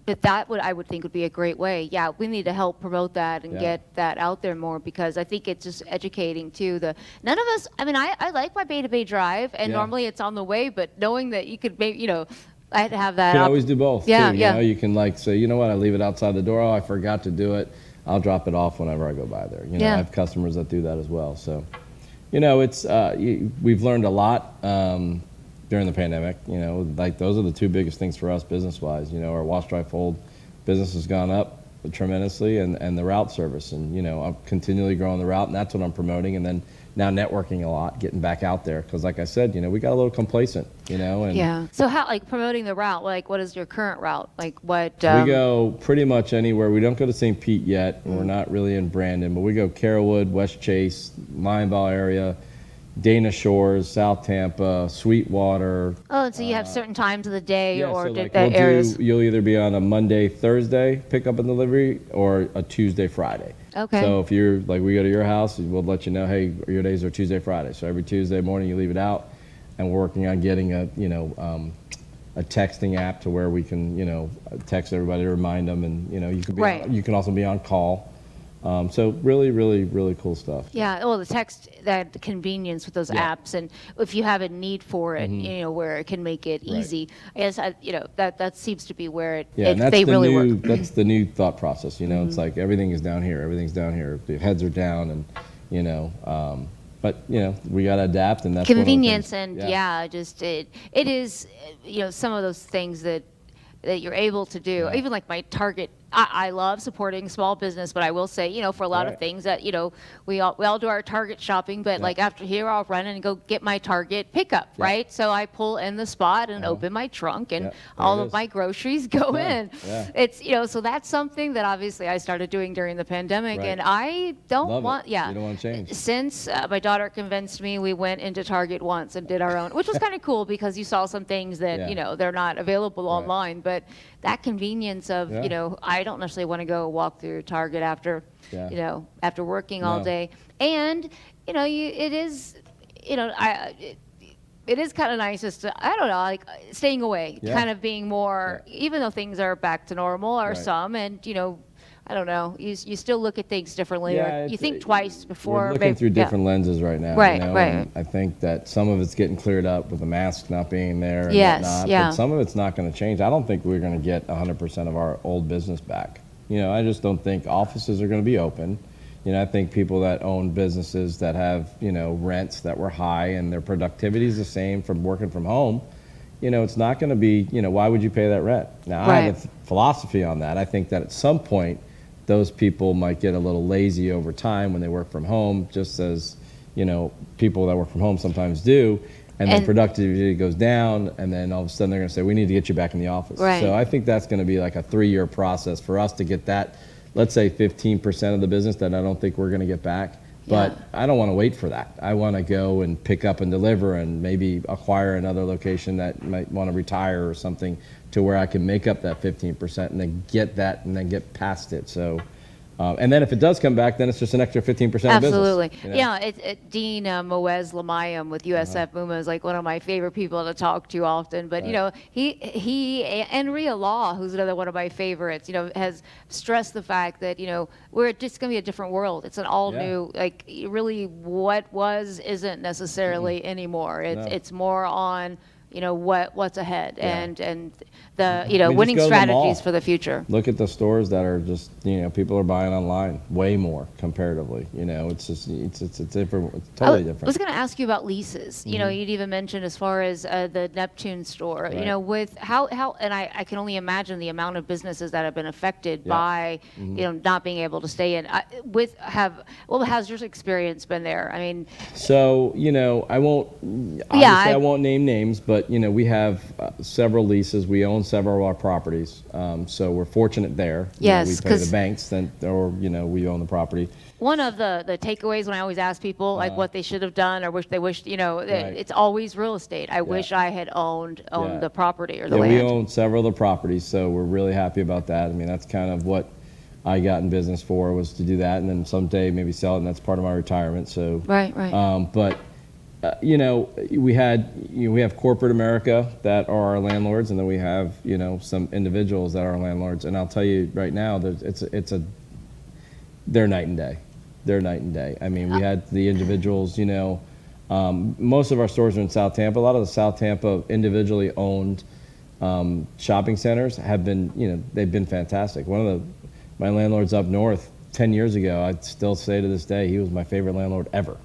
but that I would think would be a great way. Yeah, we need to help promote that and get that out there more, because I think it's just educating too. None of us. I mean, I like my Bay to Bay drive, and normally it's on the way, but knowing that you could maybe, I had to have that. You can always do both. Yeah, too, you can say, you know what, I leave it outside the door. Oh, I forgot to do it. I'll drop it off whenever I go by there. I have customers that do that as well. So, it's we've learned a lot. During the pandemic, like those are the two biggest things for us business-wise. Our wash, dry, fold business has gone up tremendously, and the route service, and I'm continually growing the route, and that's what I'm promoting. And then now networking a lot, getting back out there, because like I said, we got a little complacent, and So how, like, promoting the route, like what is your current route? Like what? We go pretty much anywhere. We don't go to St. Pete yet. We're not really in Brandon, but we go Carrollwood, West Chase, Lionball area, Dana Shores, South Tampa, Sweetwater. Oh, and so you have certain times of the day or so like areas? You'll either be on a Monday, Thursday pickup and delivery, or a Tuesday, Friday. Okay. So if you're like, we go to your house, we'll let you know, hey, your days are Tuesday, Friday. So every Tuesday morning you leave it out, and we're working on getting a texting app to where we can text everybody to remind them, and you can be you can also be on call. So really, really, really cool stuff. Yeah, well, the convenience with those apps, and if you have a need for it, where it can make it easy. I guess that seems to be where they really work. That's the new thought process. It's like everything is down here. Everything's down here. The heads are down, and but we got to adapt, and that's convenience, one of the things. And it is some of those things that you're able to do. Even like my Target. I love supporting small business, but I will say, for a lot of things that, we all do our Target shopping, but like after here, I'll run and go get my Target pickup, right? So I pull in the spot and open my trunk, and all of my groceries go in. It's, so that's something that obviously I started doing during the pandemic, and I don't want, you don't want to change. Since my daughter convinced me, we went into Target once and did our own, which was kind of cool because you saw some things that, they're not available online, but that convenience of, I don't necessarily want to go walk through Target after, after working all day. And, it is, it is kind of nice just to, I don't know, like staying away, kind of being more, even though things are back to normal or some, and, I don't know, you still look at things differently, or you think twice before. We're looking through different lenses right now. Right. And I think that some of it's getting cleared up with the mask not being there and whatnot, but some of it's not going to change. I don't think we're going to get 100% of our old business back. I just don't think offices are going to be open. I think people that own businesses that have, rents that were high and their productivity is the same from working from home, it's not going to be, why would you pay that rent? Now, I have a philosophy on that. I think that at some point, those people might get a little lazy over time when they work from home, just as, people that work from home sometimes do. And then productivity goes down, and then all of a sudden they're going to say, we need to get you back in the office. Right. So I think that's going to be like a 3-year process for us to get that, let's say 15% of the business that I don't think we're going to get back. But I don't want to wait for that. I want to go and pick up and deliver and maybe acquire another location that might want to retire or something to where I can make up that 15% and then get that and then get past it. So, and then if it does come back, then it's just an extra 15% of business. Absolutely. Dean Moez Lamayam with USF Muma is like one of my favorite people to talk to often. But, he and Rhea Law, who's another one of my favorites, has stressed the fact that, we're just going to be a different world. It's an all new, like really what was isn't necessarily anymore. It's more on what's ahead Yeah. and the I mean, winning just go to the mall. strategies for the future. Look at the stores that are just, people are buying online way more comparatively. It's just, it's different. It's totally I different. was going to ask you about leases. You'd even mentioned as far as the Neptune store. Right. With how and I can only imagine the amount of businesses that have been affected Yeah. by not being able to stay in. How's your experience been there? I mean, So, I won't, obviously I won't name names, but, we have several leases. We own several of our properties. So we're fortunate there. Yes, we pay the banks, or, we own the property. one of the takeaways when I always ask people like what they should have done or they wished, Right. it's always real estate. I wish I had owned Yeah. the property or the Yeah, land. we own several of the properties, so we're really happy about that. I mean, that's kind of what I got in business for, was to do that, and then someday maybe sell it, and that's part of my retirement. So, Right. but we have corporate America that are our landlords, and then we have some individuals that are our landlords. And I'll tell you right now, they're night and day. They're night and day. I mean, we had the individuals. Most of our stores are in South Tampa. A lot of the South Tampa individually owned shopping centers have been, they've been fantastic. One of my landlords up north 10 years ago, I'd still say to this day, he was my favorite landlord ever.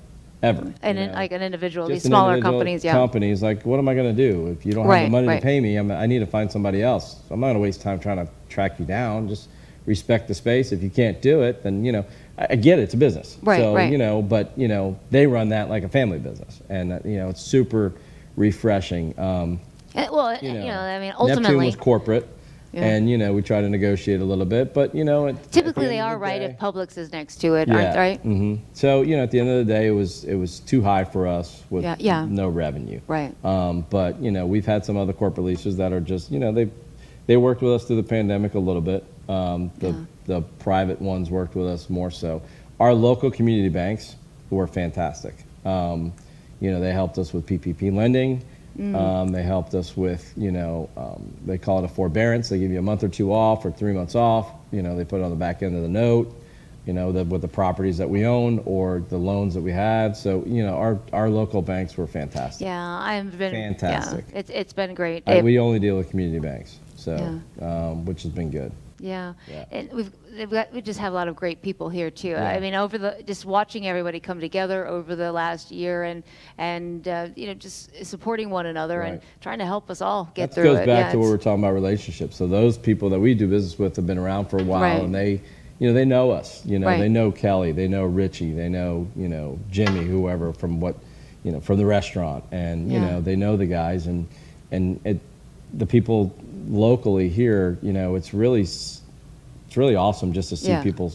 And like an individual, Just these an smaller individual companies, yeah. Companies, like, what am I going to do if you don't have Right, the money right. to pay me? I need to find somebody else. I'm not going to waste time trying to track you down. Just respect the space. If you can't do it, then I get it. It's a business. Right, so, right. But they run that like a family business, and it's super refreshing. I mean, Neptune ultimately, was corporate. Yeah. And we try to negotiate a little bit, but typically they are right if Publix is next to it, yeah. aren't they? Right? Mm-hmm. So at the end of the day, it was too high for us with no revenue. Right. But we've had some other corporate leases that are just they worked with us through the pandemic a little bit. The private ones worked with us more so. Our local community banks were fantastic. They helped us with PPP lending. They helped us with, they call it a forbearance. They give you a month or two off or 3 months off. They put it on the back end of the note, with the properties that we own or the loans that we had. So, our local banks were fantastic. Yeah, I've been fantastic. Yeah, it's been great. We only deal with community banks, so which has been good. Yeah. Yeah. And we just have a lot of great people here too. Yeah. I mean, just watching everybody come together over the last year and just supporting one another and trying to help us all get through it. That goes back to what we're talking about, relationships. So those people that we do business with have been around for a while, and they know us. They know Kelly, they know Richie, they know Jimmy, whoever from from the restaurant, and they know the guys, and the people locally here. It's really awesome just to see people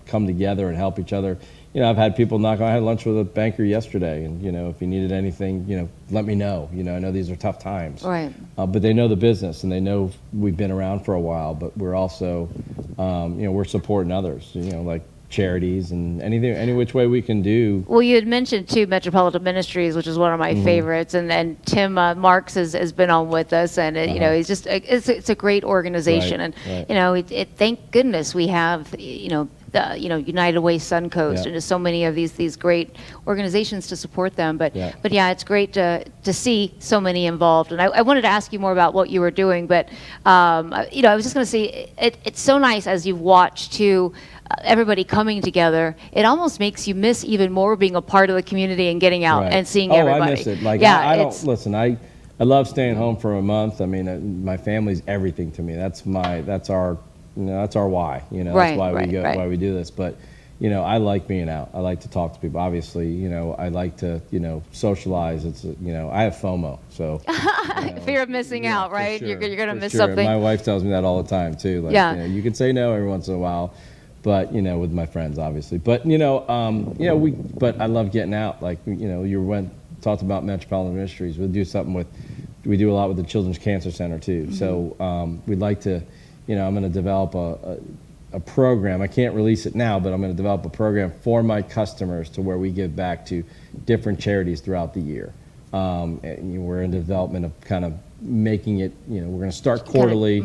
come together and help each other. I've had people knock on. I had lunch with a banker yesterday, and if you needed anything, let me know. I know these are tough times, right? But they know the business, and they know we've been around for a while. But we're also, we're supporting others, like charities and any which way we can do. Well, you had mentioned too Metropolitan Ministries, which is one of my favorites, and Tim Marks has been on with us, and he's just it's a great organization, and thank goodness we have the United Way Suncoast and just so many of these great organizations to support them. But it's great to see so many involved. And I wanted to ask you more about what you were doing, but I was just going to say it's so nice as you've watched too. Everybody coming together, it almost makes you miss even more being a part of the community and getting out and seeing everybody. I miss it. I don't listen. I love staying home for a month. I mean, my family's everything to me. That's our why. That's why we go, why we do this. But I like being out. I like to talk to people. Obviously, I like to socialize. It's I have FOMO, so fear of missing out, right? Sure, you're gonna miss sure. something. My wife tells me that all the time too. Like, you can say no every once in a while. But with my friends, obviously. But but I love getting out. Like you talked about Metropolitan Ministries. We do a lot with the Children's Cancer Center too. Mm-hmm. So we'd like to, I'm going to develop a program. I can't release it now, but I'm going to develop a program for my customers to where we give back to different charities throughout the year. And we're in development of kind of making it. We're going to start quarterly,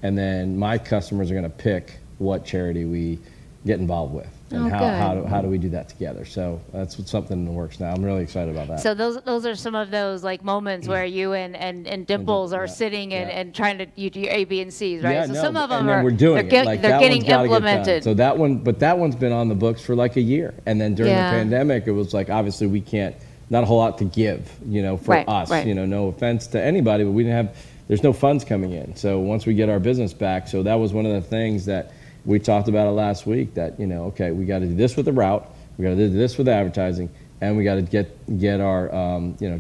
and then my customers are going to pick what charity we get involved with. and Oh, how do we do that together? So that's something in the works now. I'm really excited about that. So those are some of those like moments where you and Dimples are yeah, sitting and, yeah. and trying to you do your A, B, and C's, right? Yeah, so no, some of them and then are we're doing they're, it. Like they're that getting one's gotta get done. implemented. So that one's been on the books for like a year, and then during Yeah. the pandemic, it was like obviously we can't, not a whole lot to give, for Right, us. right. No offense to anybody, but we didn't have. There's no funds coming in. So once we get our business back, so that was one of the things that we talked about it last week. That okay, we got to do this with the route, we got to do this with advertising, and we got to get our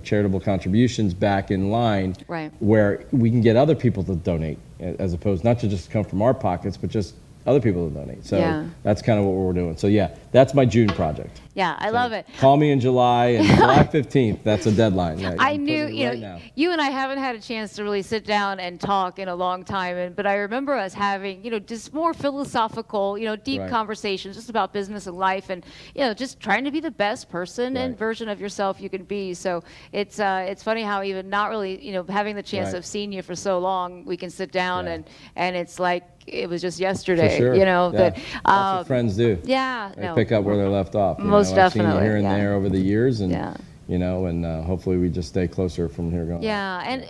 charitable contributions back in line, Right. where we can get other people to donate, as opposed not to just come from our pockets, but just other people to donate. So Yeah. that's kind of what we're doing. So yeah, that's my June project. Yeah, I love it. Call me in July, and July 15th, that's a deadline. Yeah, I I'm knew, putting it right now. you and I haven't had a chance to really sit down and talk in a long time, but I remember us having, just more philosophical, deep Right. conversations just about business and life, and just trying to be the best person and Right. version of yourself you can be. So it's funny how even not really, having the chance Right. of seeing you for so long, we can sit down Yeah. and it's like it was just yesterday, For sure. that That's what friends do. yeah, They no. pick up where they left off. Most I've seen you definitely, here and yeah. there over the years, and Yeah. and hopefully we just stay closer from here going. Yeah, and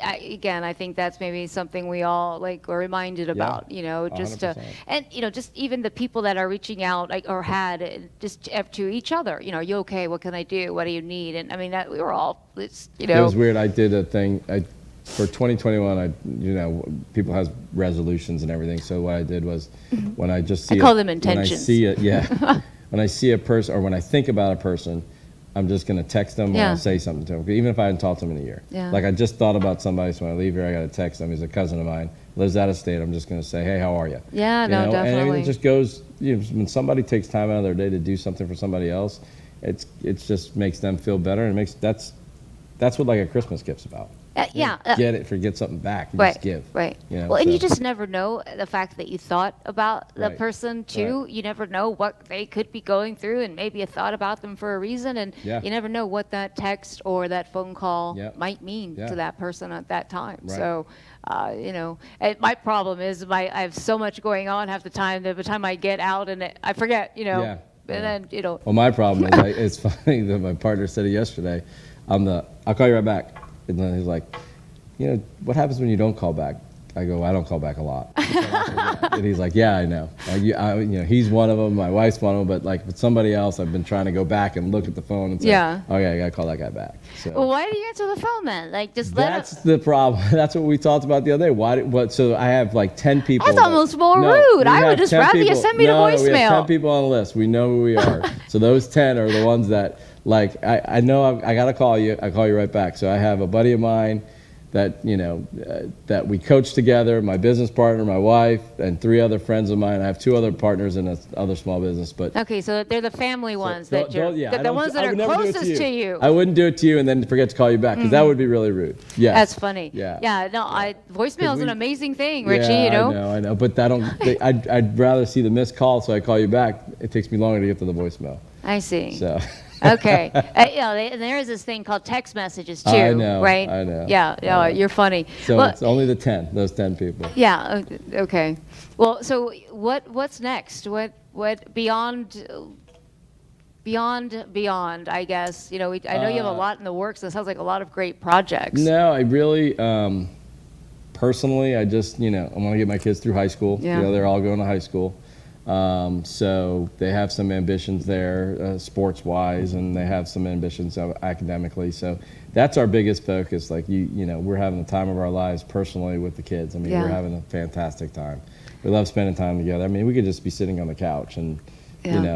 I think that's maybe something we all like are reminded about. Just 100%. and just even the people that are reaching out or had just to each other. Are you okay? What can I do? What do you need? And I mean that we were all it's. It was weird. I did a thing for 2021. People has resolutions and everything. So what I did was when I just see I call them intentions. When I see it, yeah. When I see a person or when I think about a person, I'm just going to text them Yeah. or I'll say something to them, even if I hadn't talked to them in a year. Yeah. Like I just thought about somebody, so when I leave here, I got to text them. He's a cousin of mine, lives out of state. I'm just going to say, hey, how are you? Yeah, no, And I mean, definitely. it just goes, when somebody takes time out of their day to do something for somebody else, it just makes them feel better. And that's what like a Christmas gift's about. Yeah. Get it, forget something back. You Right, just give. right. Well, Well, and you just never know the fact that you thought about the Right, person too. right. You never know what they could be going through, and maybe you thought about them for a reason, and Yeah. you never know what that text or that phone call Yep. might mean Yeah. to that person at that time. Right. So, and my problem is I have so much going on half the time that by the time I get out and I forget, Yeah. and then Well, my problem is, it's funny that my partner said it yesterday. I'll call you right back. And then he's like, what happens when you don't call back? I go, I don't call back a lot. And he's like, yeah, I know. He's one of them. My wife's one of them. But like with somebody else, I've been trying to go back and look at the phone and say, Yeah. okay, I got to call that guy back. So well, why do you answer the phone then? Like, just let that's the problem. That's what we talked about the other day. So I have like 10 people. That's almost more rude. we I would have just 10 rather you people. send me the No, we have voicemail. 10 people on the list. We know who we are. So those 10 are the ones that, like, I know I got to call you. I call you right back. So I have a buddy of mine that that we coach together, my business partner, my wife, and 3 other friends of mine. I have 2 other partners in another small business. But Okay, so they're the family ones so that you're, the ones that I are would never do it closest to you. I wouldn't do it to you and then forget to call you back because that would be really rude. Yeah, That's funny. Yeah. Yeah. No, voicemail is an we- amazing thing, Richie. Yeah, I know, but I'd rather see the missed call, so I call you back. It takes me longer to get to the voicemail. I see. So. Okay. And there is this thing called text messages too, I know, right? I know, Yeah. I know. You're funny. So Well, it's only those 10 people. yeah. Okay. Well, so what's next? What beyond? I guess. I know you have a lot in the works. It sounds like a lot of great projects. No, I really, personally, I just, I want to get my kids through high school. Yeah. They're all going to high school. So they have some ambitions there, sports-wise, and they have some ambitions academically. So that's our biggest focus. Like, we're having the time of our lives personally with the kids. I mean, Yeah. we're having a fantastic time. We love spending time together. I mean, we could just be sitting on the couch and, Yeah. they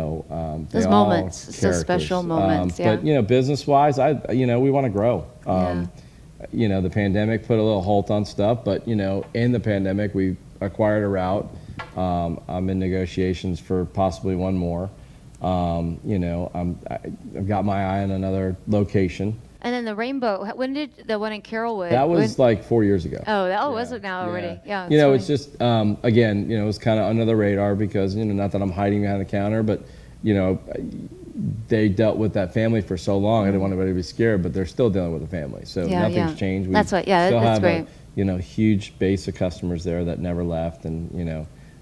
Those all moments, those characters. special moments, yeah. But, business-wise, we want to grow. The pandemic put a little halt on stuff, but, in the pandemic, we acquired a route. I'm in negotiations for possibly one more. I've got my eye on another location. And then the Rainbow. When did the one in Carrollwood? That was like 4 years ago. Was it now already? Yeah. It's just again, it was kind of under the radar because not that I'm hiding behind the counter, but they dealt with that family for so long. I didn't want anybody to be scared, but they're still dealing with the family. So nothing's changed. We That's what. Yeah, still that's have great. a huge base of customers there that never left, and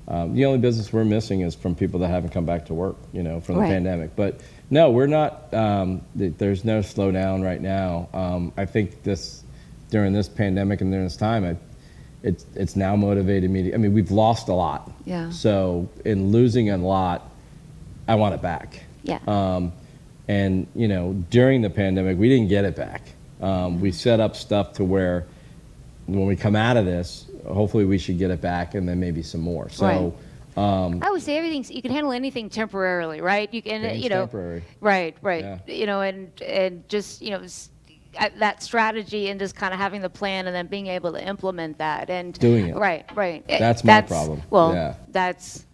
The only business we're missing is from people that haven't come back to work, you know, from the Right. pandemic. But no, we're not. There's no slowdown right now. I think during this pandemic and during this time, it's now motivated me. I mean, we've lost a lot. Yeah. So in losing a lot, I want it back. Yeah. And you know, during the pandemic, we didn't get it back. We set up stuff to where when we come out of this, hopefully we should get it back, and then maybe some more. So. I would say you can handle anything temporarily, right? You can, Things you know, temporary. right, Yeah. you know, and just, you know, that strategy and just kind of having the plan and then being able to implement that and Doing it. Right. That's my problem. Well, Yeah. that's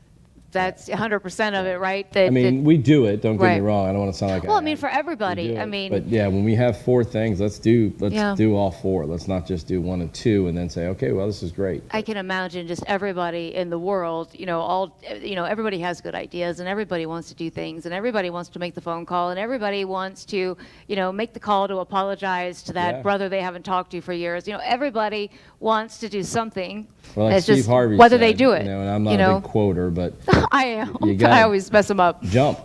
100% of it, right? I mean, we do it. Don't get me Right. wrong. I don't want to sound like. Well, I mean, for everybody. I mean, but yeah, when we have 4 things, let's do Yeah. all 4. Let's not just do 1 and 2 and then say, okay, well, this is great. I can imagine just everybody in the world, you know, everybody has good ideas and everybody wants to do things and everybody wants to make the phone call and everybody wants to, you know, make the call to apologize to that Yeah. brother they haven't talked to for years. You know, everybody wants to do something. Well, like It's Steve just Harvey whether said, they do it. You know, and I'm not you a know? big quoter, but I am. You I gotta always mess them up. jump.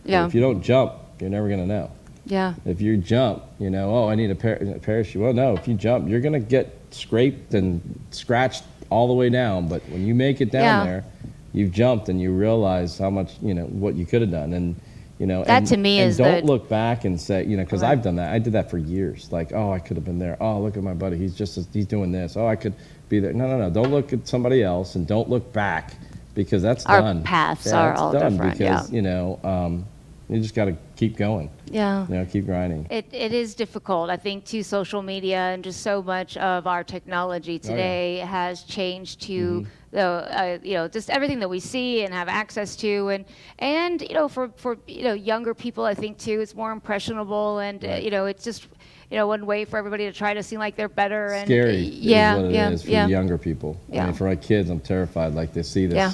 Yeah. If you don't jump, you're never gonna know. Yeah. If you jump, you know, oh, I need a parachute. Well, no, if you jump, you're gonna get scraped and scratched all the way down. But when you make it down Yeah. there, you've jumped and you realize how much, you know, what you could have done. And you know, That and, to me and is don't the- look back and say, you know, because Right. I've done that. I did that for years. Like, oh, I could have been there. Oh, look at my buddy. He's doing this. Oh, I could be there. No. Don't look at somebody else and don't look back because that's Our done. paths Yeah, are it's all done different, because yeah. you know, you just got to keep going. Yeah. You know, keep grinding. It is difficult. I think too, social media and just so much of our technology today has changed to the you know, just everything that we see and have access to, and you know, for you know, younger people, I think too, it's more impressionable, and Right. you know, it's just, you know, one way for everybody to try to seem like they're better. And Scary yeah, is what it is for yeah. younger people. I Yeah. mean, for my kids, I'm terrified. Like they see this Yeah.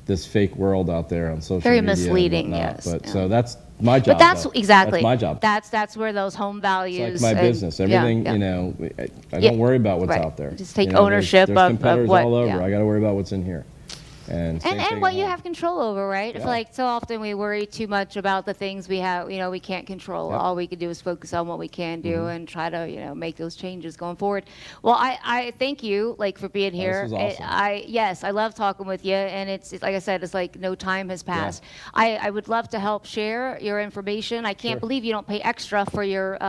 this fake world out there on social Very media. and misleading, whatnot. yes, But yeah. so that's my job. But that's though. exactly That's my job. That's where those home values. It's like my and- business. yeah, Everything, yeah. you know, I Yeah, don't worry about what's right. out there. Just take You know, ownership there's of competitors what- all over. yeah. I got to worry about what's in here. And same thing And what at you home. have control over, right? I Yeah. feel like so often we worry too much about the things we have, you know, we can't control. Yep. All we can do is focus on what we can do and try to, you know, make those changes going forward. Well, I thank you, like, for being here. this was awesome. Yes, I love talking with you, and it's like I said, it's like no time has passed. I would love to help share your information. I can't Sure. believe you don't pay extra for your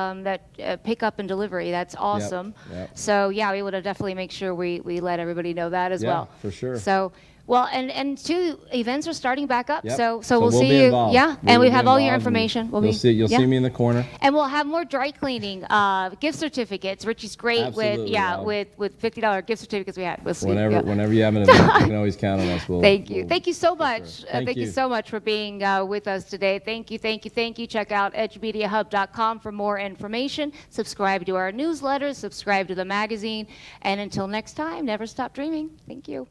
pickup and delivery. That's awesome. yep. So yeah, we would definitely make sure we let everybody know that as Yeah, well. for sure. So. Well, and two events are starting back up, Yep. so we'll see be you. involved. Yeah, We and will we be have all your involved, and information. You'll yeah. see me in the corner. And we'll have more dry cleaning gift certificates. Richie's great Absolutely, Rob. with $50 gift certificates we had. We'll see. Whenever yeah. whenever you have an event, you can always count on us. Thank you so much. sure. Thank you so much for being with us today. Thank you. Check out edgemediahub.com for more information. Subscribe to our newsletters. Subscribe to the magazine. And until next time, never stop dreaming. Thank you.